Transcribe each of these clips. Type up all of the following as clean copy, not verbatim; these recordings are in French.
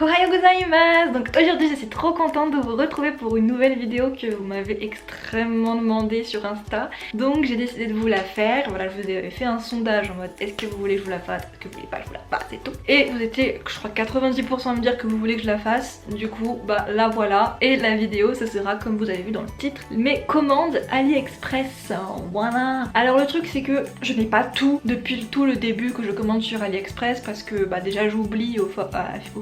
Ohayou gozaimasu! Donc aujourd'hui je suis trop contente de vous retrouver pour une nouvelle vidéo que vous m'avez extrêmement demandé sur Insta. Donc j'ai décidé de vous la faire. Voilà, je vous avais fait un sondage en mode est-ce que vous voulez que je vous la fasse, est-ce que vous voulez pas que je vous la fasse et tout. Et vous étiez, je crois 90% à me dire que vous voulez que je la fasse. Du coup bah la voilà. Et la vidéo ce sera comme vous avez vu dans le titre, mes commandes AliExpress. Voilà. Alors le truc c'est que je n'ai pas tout depuis tout le début que je commande sur AliExpress parce que bah déjà j'oublie au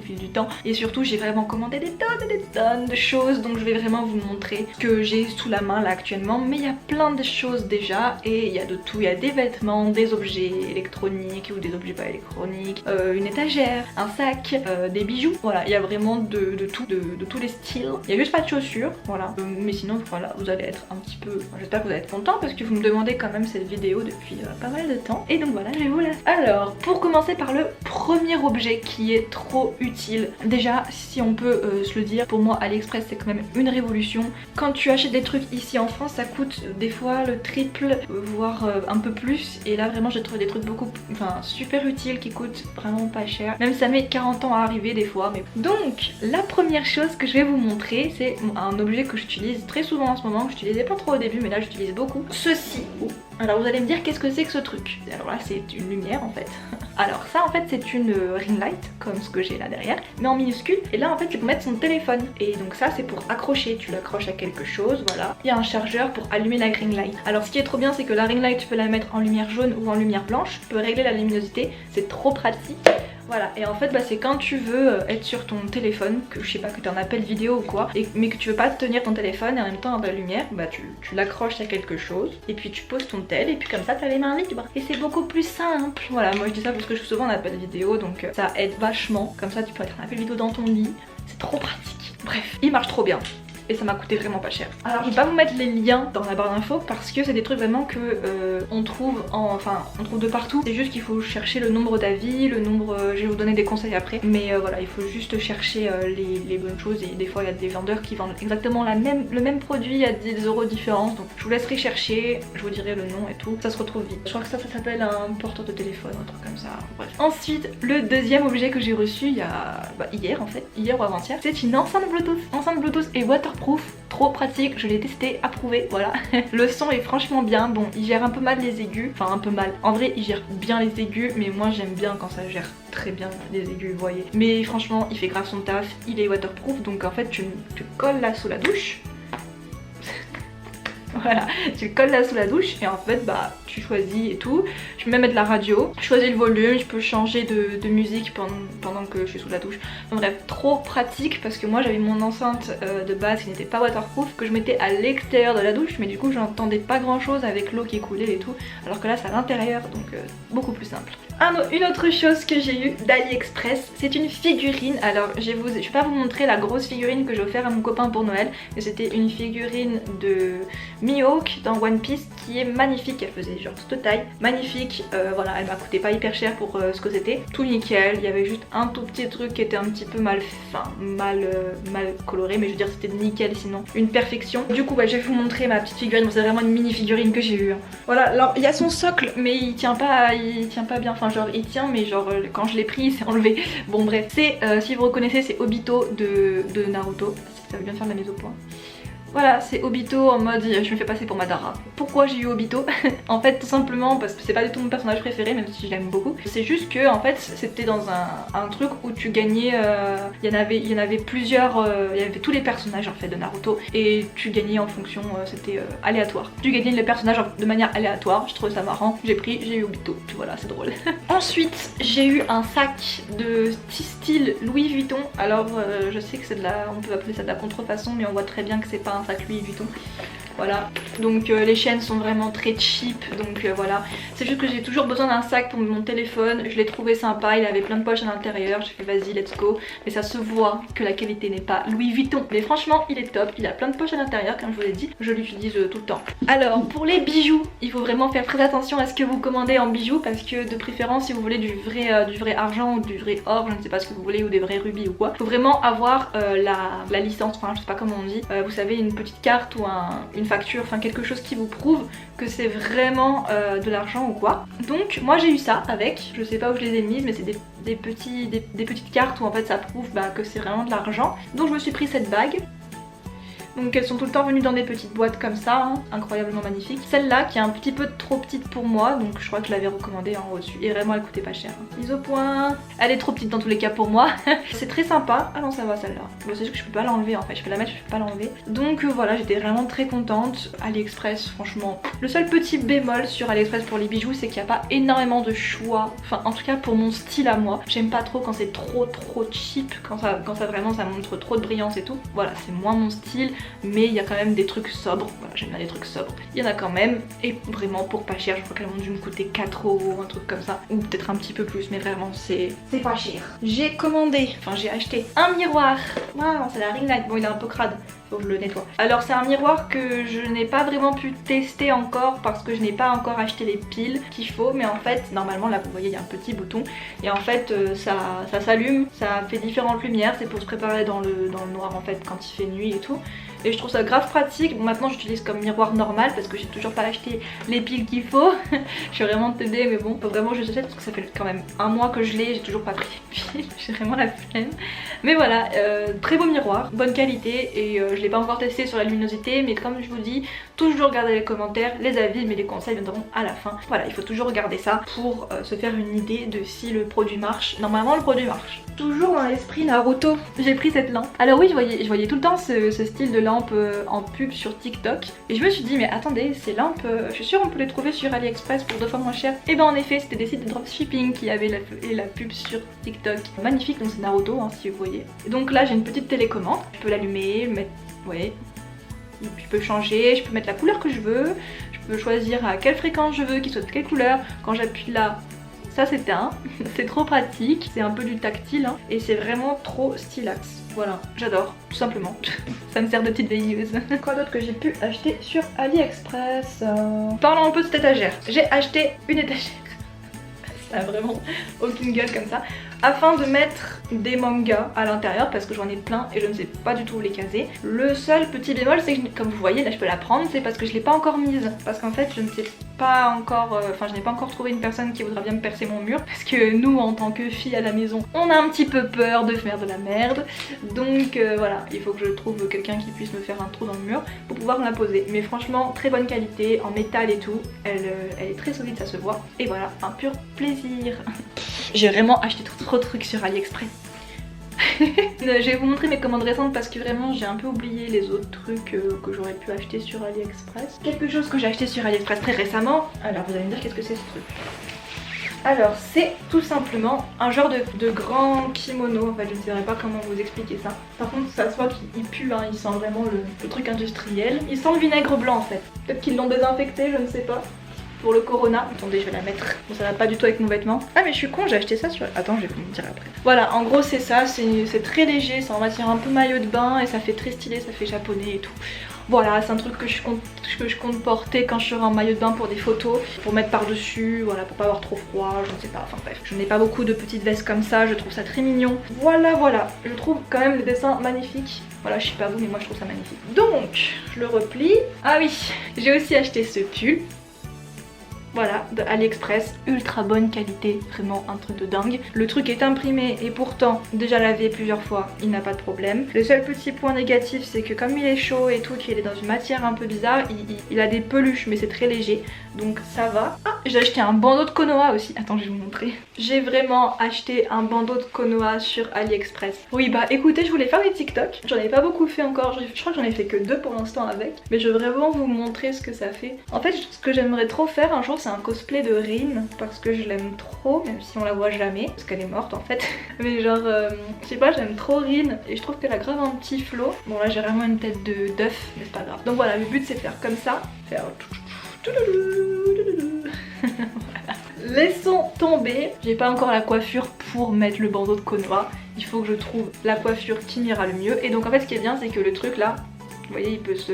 fil du temps. Et surtout j'ai vraiment commandé des tonnes et des tonnes de choses, donc je vais vraiment vous montrer ce que j'ai sous la main là actuellement. Mais il y a plein de choses déjà et il y a de tout, il y a des vêtements, des objets électroniques ou des objets pas électroniques, une étagère, un sac, des bijoux, voilà, il y a vraiment de tout, de tous les styles. Il y a juste pas de chaussures, voilà, mais sinon voilà, vous allez être un petit peu, j'espère que vous allez être content parce que vous me demandez quand même cette vidéo depuis pas mal de temps. Et donc voilà, je vais vous la faire. Alors, pour commencer par le premier objet qui est trop utile. Déjà, si on peut se le dire, pour moi AliExpress c'est quand même une révolution. Quand tu achètes des trucs ici en France, ça coûte des fois le triple, voire un peu plus. Et là vraiment j'ai trouvé des trucs super utiles qui coûtent vraiment pas cher. Même si ça met 40 ans à arriver des fois. Mais donc la première chose que je vais vous montrer, c'est un objet que j'utilise très souvent en ce moment, que j'utilisais pas trop au début mais là j'utilise beaucoup. Ceci. Alors vous allez me dire qu'est-ce que c'est que ce truc? Alors là c'est une lumière en fait. Alors ça en fait c'est une ring light comme ce que j'ai là derrière, mais en minuscule. Et là en fait tu peux mettre son téléphone. Et donc ça c'est pour accrocher, tu l'accroches à quelque chose, voilà. Il y a un chargeur pour allumer la ring light. Alors ce qui est trop bien c'est que la ring light tu peux la mettre en lumière jaune ou en lumière blanche. Tu peux régler la luminosité, c'est trop pratique. Voilà, et en fait bah, c'est quand tu veux être sur ton téléphone, que je sais pas, que tu en appelles vidéo ou quoi, mais que tu veux pas tenir ton téléphone et en même temps avoir de la lumière, bah tu l'accroches à quelque chose et puis tu poses ton tel et puis comme ça t'as les mains libres. Et c'est beaucoup plus simple. Voilà, moi je dis ça parce que je suis souvent en appel vidéo donc ça aide vachement. Comme ça tu peux être en appel vidéo dans ton lit, c'est trop pratique. Bref, il marche trop bien. Et ça m'a coûté vraiment pas cher. Alors je vais pas vous mettre les liens dans la barre d'infos parce que c'est des trucs vraiment que on trouve on trouve de partout. C'est juste qu'il faut chercher le nombre d'avis, le nombre, je vais vous donner des conseils après. Mais voilà, il faut juste chercher les bonnes choses et des fois il y a des vendeurs qui vendent exactement le même produit à 10 € de différence. Donc je vous laisserai chercher, je vous dirai le nom et tout. Ça se retrouve vite. Je crois que ça s'appelle un porteur de téléphone, un truc comme ça. Bref. Ensuite, le deuxième objet que j'ai reçu il y a hier en fait, hier ou avant-hier, c'est une enceinte Bluetooth. Enceinte Bluetooth et waterproof. Trop pratique, je l'ai testé, approuvé, voilà. Le son est franchement bien, bon il gère un peu mal les aigus, enfin un peu mal. En vrai il gère bien les aigus, mais moi j'aime bien quand ça gère très bien les aigus, vous voyez. Mais franchement il fait grave son taf, il est waterproof, donc en fait tu colles là sous la douche. Voilà, tu le colles là sous la douche et en fait bah tu choisis et tout. Je peux même mettre la radio, je choisis le volume, je peux changer de musique pendant que je suis sous la douche. Donc bref, trop pratique parce que moi j'avais mon enceinte de base qui n'était pas waterproof, que je mettais à l'extérieur de la douche, mais du coup j'entendais pas grand chose avec l'eau qui coulait et tout, alors que là c'est à l'intérieur, donc beaucoup plus simple. Une autre chose que j'ai eu d'AliExpress, c'est une figurine. Alors je vais pas vous montrer la grosse figurine que j'ai offert à mon copain pour Noël, mais c'était une figurine de Mihawk dans One Piece qui est magnifique. Elle faisait genre cette taille, magnifique. Voilà, elle m'a coûté pas hyper cher pour ce que c'était. Tout nickel, il y avait juste un tout petit truc qui était un petit peu mal coloré, mais je veux dire c'était nickel sinon. Une perfection. Du coup bah, je vais vous montrer ma petite figurine. Bon, c'est vraiment une mini figurine que j'ai eue. Voilà, alors il y a son socle mais il tient pas bien. Enfin genre il tient mais genre quand je l'ai pris il s'est enlevé. Bon bref, c'est si vous reconnaissez c'est Obito de Naruto. Ça veut bien faire de la mise au point. Voilà, c'est Obito en mode je me fais passer pour Madara. Pourquoi j'ai eu Obito? En fait tout simplement parce que c'est pas du tout mon personnage préféré, même si je l'aime beaucoup. C'est juste que en fait c'était dans un truc où tu gagnais, il y en avait plusieurs, il y avait tous les personnages en fait de Naruto et tu gagnais en fonction, c'était aléatoire. Tu gagnais les personnages de manière aléatoire, je trouvais ça marrant, j'ai eu Obito, puis voilà c'est drôle. Ensuite j'ai eu un sac de style Louis Vuitton. Alors je sais que c'est on peut appeler ça de la contrefaçon, mais on voit très bien que c'est pas un sac Louis Vuitton. Voilà, donc les chaînes sont vraiment très cheap, donc voilà. C'est juste que j'ai toujours besoin d'un sac pour mon téléphone, je l'ai trouvé sympa, il avait plein de poches à l'intérieur, j'ai fait vas-y let's go. Mais ça se voit que la qualité n'est pas Louis Vuitton, mais franchement il est top, il a plein de poches à l'intérieur comme je vous l'ai dit, je l'utilise tout le temps. Alors pour les bijoux, il faut vraiment faire très attention à ce que vous commandez en bijoux, parce que de préférence si vous voulez du vrai argent ou du vrai or, je ne sais pas ce que vous voulez, ou des vrais rubis ou quoi, il faut vraiment avoir la licence, enfin je sais pas comment on dit, vous savez une petite carte ou une une facture, enfin quelque chose qui vous prouve que c'est vraiment de l'argent ou quoi. Donc moi j'ai eu ça avec, je sais pas où je les ai mises mais c'est des petites cartes où en fait ça prouve que c'est vraiment de l'argent. Donc je me suis pris cette bague. Donc elles sont tout le temps venues dans des petites boîtes comme ça, hein, incroyablement magnifiques. Celle-là qui est un petit peu trop petite pour moi, donc je crois que je l'avais recommandée en reçu. Et vraiment elle coûtait pas cher. Hein. Mise au point. Elle est trop petite dans tous les cas pour moi. C'est très sympa. Ah non ça va celle-là. Bon, c'est juste que je peux pas l'enlever en fait. Je peux la mettre, je peux pas l'enlever. Donc voilà, j'étais vraiment très contente. AliExpress franchement. Le seul petit bémol sur AliExpress pour les bijoux, c'est qu'il n'y a pas énormément de choix. Enfin en tout cas pour mon style à moi. J'aime pas trop quand c'est trop cheap. Quand ça vraiment ça montre trop de brillance et tout. Voilà, c'est moins mon style. Mais il y a quand même des trucs sobres, voilà j'aime bien les trucs sobres, il y en a quand même, et vraiment pour pas cher, je crois qu'elles ont dû me coûter 4 €, un truc comme ça, ou peut-être un petit peu plus, mais vraiment c'est pas cher. J'ai commandé, enfin j'ai acheté un miroir, waouh c'est la ring light, bon il est un peu crade, faut que je le nettoie. Alors c'est un miroir que je n'ai pas vraiment pu tester encore parce que je n'ai pas encore acheté les piles qu'il faut, mais en fait normalement là vous voyez il y a un petit bouton et en fait ça s'allume, ça fait différentes lumières, c'est pour se préparer dans le noir en fait quand il fait nuit et tout. Et je trouve ça grave pratique. Bon maintenant j'utilise comme miroir normal parce que j'ai toujours pas acheté les piles qu'il faut. Je suis vraiment teubée mais bon faut vraiment que je l'achète parce que ça fait quand même un mois que je l'ai, j'ai toujours pas pris les piles, j'ai vraiment la flemme. Mais voilà, très beau miroir, bonne qualité et je l'ai pas encore testé sur la luminosité mais comme je vous dis, toujours regarder les commentaires, les avis mais les conseils viendront à la fin. Voilà, il faut toujours regarder ça pour se faire une idée de si le produit marche. Normalement le produit marche. Toujours dans l'esprit Naruto, j'ai pris cette lampe. Alors oui je voyais tout le temps ce style de lampe en pub sur TikTok et je me suis dit mais attendez ces lampes je suis sûre on peut les trouver sur AliExpress pour 2 fois moins cher. Et ben en effet c'était des sites de dropshipping qui avaient la pub sur TikTok. Magnifique, donc c'est Naruto hein, si vous voyez. Et donc là j'ai une petite télécommande, je peux l'allumer, le mettre, ouais. Et puis je peux changer, je peux mettre la couleur que je veux, je peux choisir à quelle fréquence je veux, qu'il soit de quelle couleur. Quand j'appuie là, ça s'éteint, c'est trop pratique, c'est un peu du tactile hein, et c'est vraiment trop stylax. Voilà, j'adore, tout simplement. Ça me sert de petite veilleuse. Quoi d'autre que j'ai pu acheter sur AliExpress Parlons un peu de cette étagère. J'ai acheté une étagère. Ça a vraiment aucune gueule comme ça. Afin de mettre des mangas à l'intérieur parce que j'en ai plein et je ne sais pas du tout où les caser. Le seul petit bémol c'est que comme vous voyez là je peux la prendre, c'est parce que je l'ai pas encore mise. Parce qu'en fait je ne sais pas encore, enfin je n'ai pas encore trouvé une personne qui voudra bien me percer mon mur. Parce que nous en tant que filles à la maison on a un petit peu peur de faire de la merde. Donc voilà, il faut que je trouve quelqu'un qui puisse me faire un trou dans le mur pour pouvoir me la poser. Mais franchement très bonne qualité, en métal et tout, elle est très solide, ça se voit. Et voilà, un pur plaisir. J'ai vraiment acheté trop de trucs sur AliExpress. Je vais vous montrer mes commandes récentes parce que vraiment j'ai un peu oublié les autres trucs que j'aurais pu acheter sur AliExpress. Quelque chose que j'ai acheté sur AliExpress très récemment. Alors vous allez me dire qu'est-ce que c'est ce truc. Alors c'est tout simplement un genre de grand kimono, en fait je ne saurais pas comment vous expliquer ça. Par contre ça se voit qu'il pue, hein, il sent vraiment le truc industriel. Il sent le vinaigre blanc en fait. Peut-être qu'ils l'ont désinfecté, je ne sais pas. Pour le corona, attendez je vais la mettre, bon, ça va pas du tout avec mon vêtement. Ah mais je suis con, j'ai acheté ça sur... Attends je vais vous le dire après. Voilà en gros c'est ça, c'est très léger, c'est en matière un peu maillot de bain et ça fait très stylé, ça fait japonais et tout. Voilà c'est un truc que je compte porter quand je serai en maillot de bain pour des photos, pour mettre par dessus, voilà pour pas avoir trop froid, je ne sais pas, enfin bref. Je n'ai pas beaucoup de petites vestes comme ça, je trouve ça très mignon. Voilà, je trouve quand même le dessin magnifique. Voilà, je sais pas vous mais moi je trouve ça magnifique. Donc je le replie. Ah oui, j'ai aussi acheté ce pull. Voilà, de AliExpress, ultra bonne qualité, vraiment un truc de dingue. Le truc est imprimé et pourtant déjà lavé plusieurs fois, il n'a pas de problème. Le seul petit point négatif c'est que comme il est chaud et tout, qu'il est dans une matière un peu bizarre, il a des peluches mais c'est très léger, donc ça va. Ah, j'ai acheté un bandeau de Konoha aussi, attends je vais vous montrer. J'ai vraiment acheté un bandeau de Konoha sur AliExpress. Oui bah écoutez, je voulais faire des TikTok, j'en ai pas beaucoup fait encore, je crois que j'en ai fait que 2 pour l'instant avec, mais je veux vraiment vous montrer ce que ça fait. En fait ce que j'aimerais trop faire un jour c'est un cosplay de Rin parce que je l'aime trop, même si on la voit jamais parce qu'elle est morte en fait. Mais genre je sais pas, j'aime trop Rin et je trouve qu'elle a grave un petit flow. Bon là j'ai vraiment une tête d'œuf mais c'est pas grave. Donc voilà, le but c'est de faire comme ça, faire voilà. Laissons tomber. J'ai pas encore la coiffure pour mettre le bandeau de Konoha. Il faut que je trouve la coiffure qui m'ira le mieux. Et donc en fait ce qui est bien c'est que le truc là, vous voyez il peut se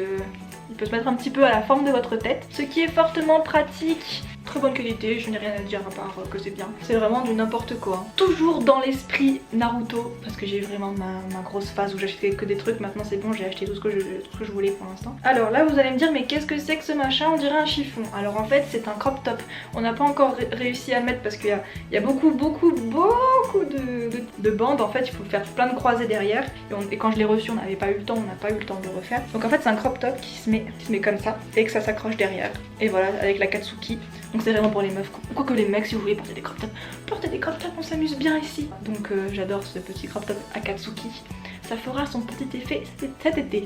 mettre un petit peu à la forme de votre tête, ce qui est fortement pratique très bonne qualité, je n'ai rien à dire à part que c'est bien. C'est vraiment du n'importe quoi. Toujours dans l'esprit Naruto, parce que j'ai vraiment ma grosse phase où j'achetais que des trucs. Maintenant c'est bon, j'ai acheté tout ce que je voulais pour l'instant. Alors là vous allez me dire mais qu'est-ce que c'est que ce machin? On dirait un chiffon. Alors en fait c'est un crop top. On n'a pas encore réussi à le mettre parce qu'il y a beaucoup de bandes. En fait il faut faire plein de croisés derrière. Et quand je l'ai reçu on n'avait pas eu le temps, on n'a pas eu le temps de le refaire. Donc en fait c'est un crop top qui se met comme ça et que ça s'accroche derrière. Et voilà, avec la Katsuki. Donc c'est vraiment pour les meufs. Quoique les mecs, si vous voulez porter des crop tops, portez des crop tops, on s'amuse bien ici. Donc j'adore ce petit crop top Akatsuki. Ça fera son petit effet cet été.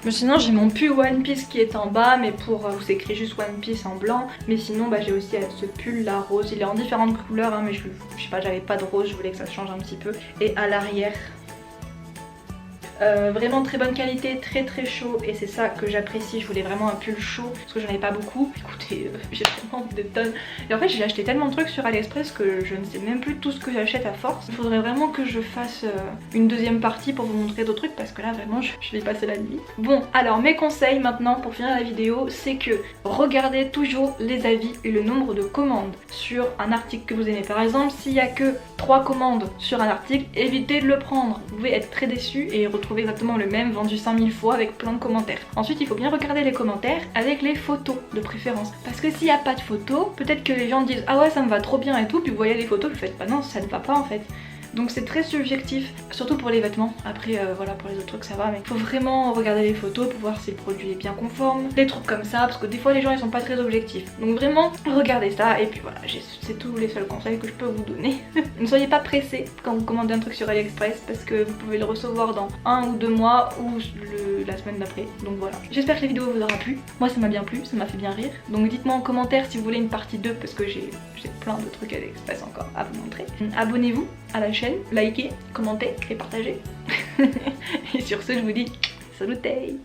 Mais sinon j'ai mon pull One Piece qui est en bas, mais pour où c'est écrit juste One Piece en blanc. Mais sinon bah, j'ai aussi ce pull là rose. Il est en différentes couleurs hein, mais je sais pas, j'avais pas de rose, je voulais que ça change un petit peu. Et à l'arrière, vraiment très bonne qualité, très chaud, et c'est ça que j'apprécie. Je voulais vraiment un pull chaud parce que j'en avais pas beaucoup. Écoutez, j'ai vraiment des tonnes. Et en fait j'ai acheté tellement de trucs sur AliExpress que je ne sais même plus tout ce que j'achète à force. Il faudrait vraiment que je fasse une deuxième partie pour vous montrer d'autres trucs parce que là vraiment je vais passer la nuit. Bon alors mes conseils maintenant pour finir la vidéo, c'est que regardez toujours les avis et le nombre de commandes sur un article que vous aimez. Par exemple s'il y a que 3 commandes sur un article, évitez de le prendre. Vous pouvez être très déçu et retrouver exactement le même vendu 5000 fois avec plein de commentaires. Ensuite il faut bien regarder les commentaires avec les photos de préférence, parce que s'il n'y a pas de photos, peut-être que les gens disent ah ouais ça me va trop bien et tout, puis vous voyez les photos, vous faites bah non ça ne va pas en fait. Donc c'est très subjectif, surtout pour les vêtements. Après voilà, pour les autres trucs ça va, mais il faut vraiment regarder les photos pour voir si le produit est bien conforme, des trucs comme ça, parce que des fois les gens ils sont pas très objectifs. Donc vraiment regardez ça, et puis voilà, c'est tous les seuls conseils que je peux vous donner. Ne soyez pas pressés quand vous commandez un truc sur AliExpress, parce que vous pouvez le recevoir dans 1 ou 2 mois ou la semaine d'après. Donc voilà, j'espère que la vidéo vous aura plu. Moi ça m'a bien plu, ça m'a fait bien rire. Donc dites-moi en commentaire si vous voulez une partie 2, parce que j'ai plein de trucs AliExpress encore à vous montrer. Abonnez-vous à la chaîne, likez, commentez et partagez. Et sur ce je vous dis salutez.